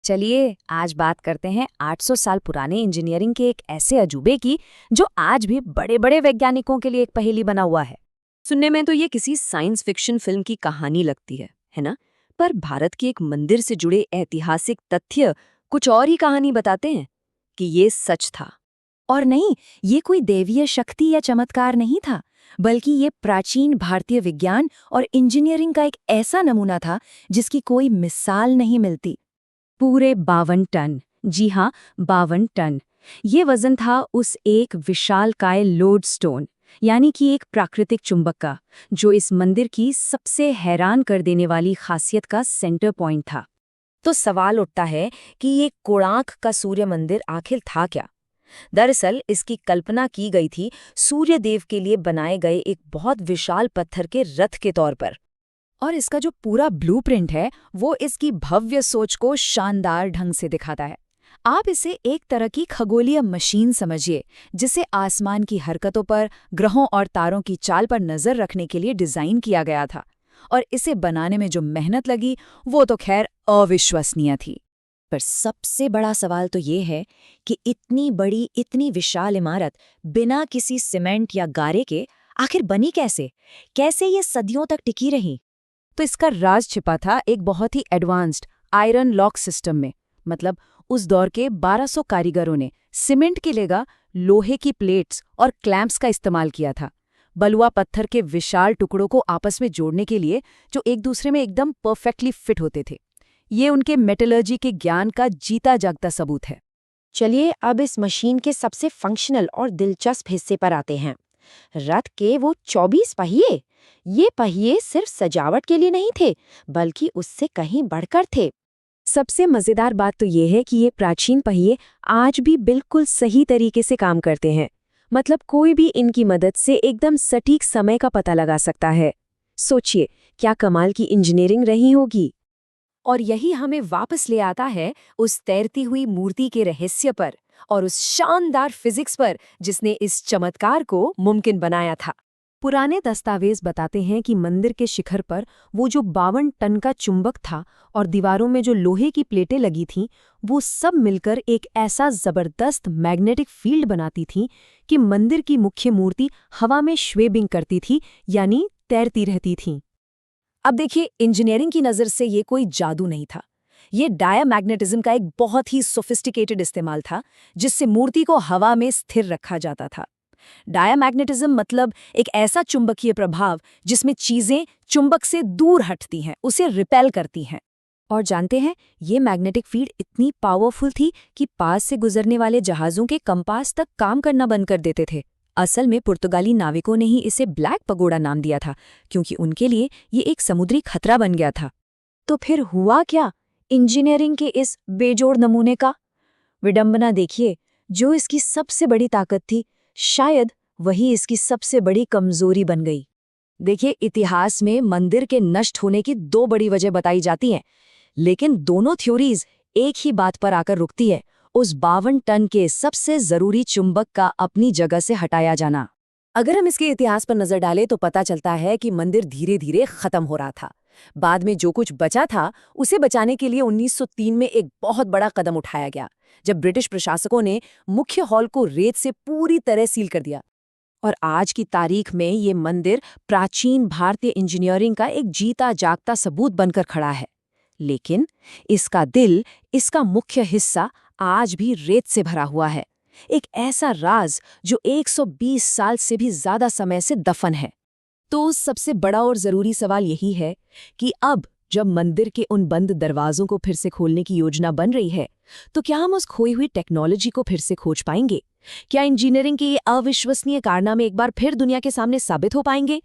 चलिए आज बात करते हैं 800 साल पुराने इंजीनियरिंग के एक ऐसे अजूबे की जो आज भी बड़े बड़े वैज्ञानिकों के लिए एक पहेली बना हुआ है। सुनने में तो ये किसी साइंस फिक्शन फिल्म की कहानी लगती है ना? पर भारत के एक मंदिर से जुड़े ऐतिहासिक तथ्य कुछ और ही कहानी बताते हैं कि ये सच था। और नहीं, ये कोई देवीय शक्ति या चमत्कार नहीं था, बल्कि ये प्राचीन भारतीय विज्ञान और इंजीनियरिंग का एक ऐसा नमूना था जिसकी कोई मिसाल नहीं मिलती। पूरे 52 टन, जी हाँ, 52 टन। ये वजन था उस एक विशालकाय लोडस्टोन यानी कि एक प्राकृतिक चुंबक का, जो इस मंदिर की सबसे हैरान कर देने वाली खासियत का सेंटर पॉइंट था। तो सवाल उठता है कि ये कोणार्क का सूर्य मंदिर आखिर था क्या? दरअसल इसकी कल्पना की गई थी सूर्य देव के लिए बनाए गए एक बहुत विशाल पत्थर के रथ के तौर पर। और इसका जो पूरा ब्लूप्रिंट है वो इसकी भव्य सोच को शानदार ढंग से दिखाता है। आप इसे एक तरह की खगोलीय मशीन समझिए, जिसे आसमान की हरकतों पर, ग्रहों और तारों की चाल पर नजर रखने के लिए डिजाइन किया गया था। और इसे बनाने में जो मेहनत लगी वो तो खैर अविश्वसनीय थी। पर सबसे बड़ा सवाल तो ये है कि इतनी बड़ी, इतनी विशाल इमारत बिना किसी सीमेंट या गारे के आखिर बनी कैसे? कैसे ये सदियों तक टिकी रही? तो इसका राज छिपा था एक बहुत ही एडवांस्ड आयरन लॉक सिस्टम में। मतलब उस दौर के 1200 कारीगरों ने सीमेंट की जगह लोहे की प्लेट्स और क्लैंप्स का इस्तेमाल किया था, बलुआ पत्थर के विशाल टुकड़ों को आपस में जोड़ने के लिए, जो एक दूसरे में एकदम परफेक्टली फिट होते थे। ये उनके मेटलर्जी के ज्ञान का जीता जागता सबूत है। चलिए अब इस मशीन के सबसे फंक्शनल और दिलचस्प हिस्से पर आते हैं। रथ के वो 24 पहिए। ये पहिए सिर्फ सजावट के लिए नहीं थे, बल्कि उससे कहीं बढ़कर थे। सबसे मजेदार बात तो ये है कि ये प्राचीन पहिए आज भी बिल्कुल सही तरीके से काम करते हैं। मतलब कोई भी इनकी मदद से एकदम सटीक समय का पता लगा सकता है। सोचिए क्या कमाल की इंजीनियरिंग रही होगी। और यही हमें वापस ले आता है उस तैरती हुई मूर्ति के रहस्य पर और उस शानदार फिजिक्स पर जिसने इस चमत्कार को मुमकिन बनाया था। पुराने दस्तावेज बताते हैं कि मंदिर के शिखर पर वो जो 52 टन का चुंबक था और दीवारों में जो लोहे की प्लेटें लगी थीं, वो सब मिलकर एक ऐसा जबरदस्त मैग्नेटिक फील्ड बनाती थीं कि मंदिर की मुख्य मूर्ति हवा में स्वेबिंग करती थी, यानी तैरती रहती थी। अब देखिए, इंजीनियरिंग की नज़र से ये कोई जादू नहीं था। ये डायामैग्नेटिज्म का एक बहुत ही सोफिस्टिकेटेड इस्तेमाल था, जिससे मूर्ति को हवा में स्थिर रखा जाता था। डायामैग्नेटिज्म मतलब एक ऐसा चुंबकीय प्रभाव जिसमें चीजें चुंबक से दूर हटती हैं, उसे रिपेल करती हैं। और जानते हैं, ये मैग्नेटिक फील्ड इतनी पावरफुल थी कि पास से गुजरने वाले जहाज़ों के कंपास तक काम करना बंद कर देते थे। असल में पुर्तगाली नाविकों ने ही इसे ब्लैक पगोडा नाम दिया था, क्योंकि उनके लिए ये एक समुद्री खतरा बन गया था। तो फिर हुआ क्या इंजीनियरिंग के इस बेजोड़ नमूने का? विडंबना देखिए, जो इसकी सबसे बड़ी ताकत थी, शायद वही इसकी सबसे बड़ी कमजोरी बन गई। देखिए, इतिहास में मंदिर के नष्ट होने की 2 बड़ी वजह बताई जाती हैं, लेकिन दोनों थ्योरीज एक ही बात पर आकर रुकती है, उस 52 टन के सबसे जरूरी चुंबक का अपनी जगह से हटाया जाना। अगर हम इसके इतिहास पर नजर डालें तो पता चलता है कि मंदिर धीरे धीरे खत्म हो रहा था। बाद में जो कुछ बचा था उसे बचाने के लिए 1903 में एक बहुत बड़ा कदम उठाया गया, जब ब्रिटिश प्रशासकों ने मुख्य हॉल को रेत से पूरी तरह सील कर दिया। और आज की तारीख में ये मंदिर प्राचीन भारतीय इंजीनियरिंग का एक जीता जागता सबूत बनकर खड़ा है। लेकिन इसका दिल, इसका मुख्य हिस्सा आज भी रेत से भरा हुआ है, एक ऐसा राज जो 120 साल से भी ज्यादा समय से दफन है। तो सबसे बड़ा और जरूरी सवाल यही है कि अब जब मंदिर के उन बंद दरवाजों को फिर से खोलने की योजना बन रही है, तो क्या हम उस खोई हुई टेक्नोलॉजी को फिर से खोज पाएंगे? क्या इंजीनियरिंग के ये अविश्वसनीय कारनामे एक बार फिर दुनिया के सामने साबित हो पाएंगे?